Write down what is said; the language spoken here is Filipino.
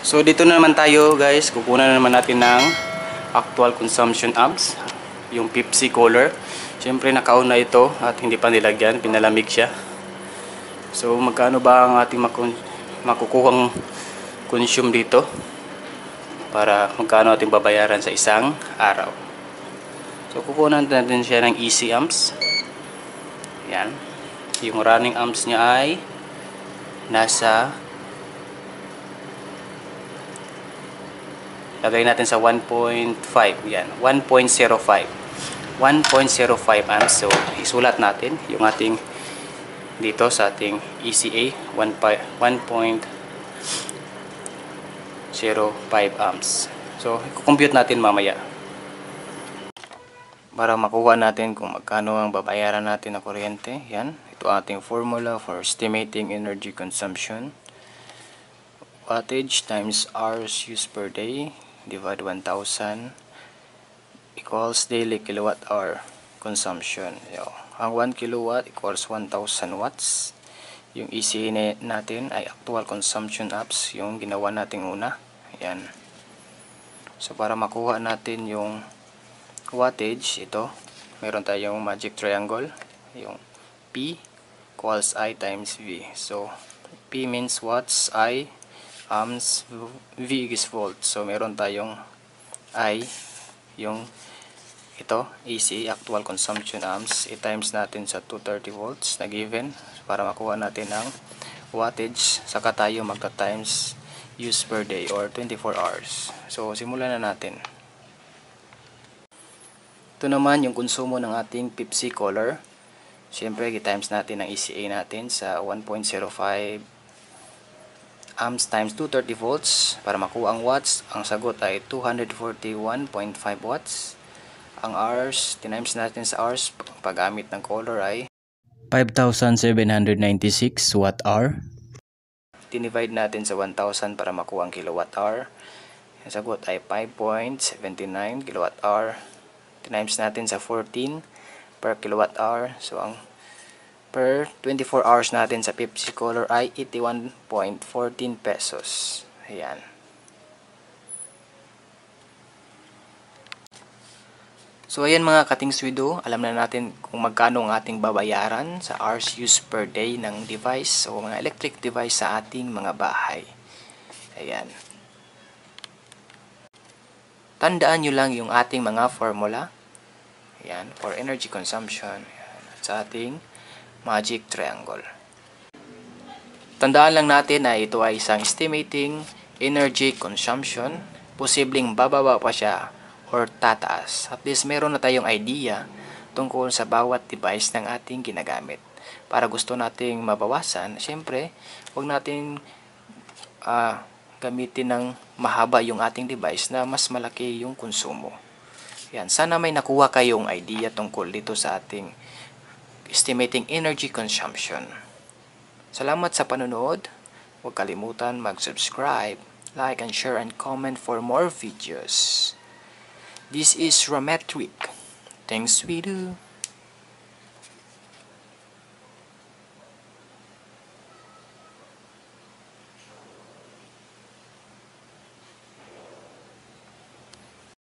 So dito na naman tayo guys, kukunan na naman natin ng actual consumption amps, yung Pepsi color. Siyempre nakauna ito at hindi pa nilagyan, pinalamig siya. So magkano ba ang ating makukuhang consume dito? Para magkano ating babayaran sa isang araw. So kukunan natin siya ng easy amps. Yan. Yung running amps niya ay nasa, lagay natin sa 1.5. Yan, 1.05. 1.05 amps. So isulat natin yung ating dito sa ating ECA 1.05 amps. So i-compute natin mamaya para makuha natin kung magkano ang babayaran natin na kuryente. Yan, ito ating formula for estimating energy consumption. Wattage times hours used per day divide 1000 equals daily kilowatt hour consumption. Ang 1 kilowatt equals 1000 watts. Yung ECA natin ay actual consumption amps, yung ginawa natin una. Yan. So para makuha natin yung wattage, ito meron tayong magic triangle, yung P equals I times V. So P means watts, I amps, V is volt. So meron tayong I, yung ito AC actual consumption amps, i-times natin sa 230 volts na given para makuha natin ang wattage. Saka tayo magta-times use per day or 24 hours. So simulan na natin. Ito naman yung konsumo ng ating Pepsi color. Siyempre i-times natin ang ECA natin sa 1.05 amps times 230 volts para makuha ang watts. Ang sagot ay 241.5 watts. Ang hours, tinimes natin sa hours paggamit ng color ay 5,796 watt hour. Dinivide natin sa 1,000 para makuha ang kilowatt hour. Ang sagot ay 5.79 kilowatt hour. Tinimes natin sa 14 per kilowatt hour. So ang per 24 hours natin sa Pepsi color ay 81.14 pesos. Ayan. So ayan mga kating swido, alam na natin kung magkano ang ating babayaran sa hours used per day ng device o mga electric device sa ating mga bahay. Ayan. Tandaan nyo lang yung ating mga formula. Ayan, for energy consumption. Ayan, sa ating magic triangle. Tandaan lang natin na ito ay isang estimating energy consumption. Posibleng bababa pa siya or tataas. At least meron na tayong idea tungkol sa bawat device ng ating ginagamit. Para gusto nating mabawasan, syempre, huwag nating gamitin ng mahaba yung ating device na mas malaki yung konsumo. Yan, sana may nakuha kayong idea tungkol dito sa ating estimating energy consumption. Salamat sa panonood. Huwag kalimutan mag-subscribe, like and share and comment for more videos. This is Rametric. Thanks, we do.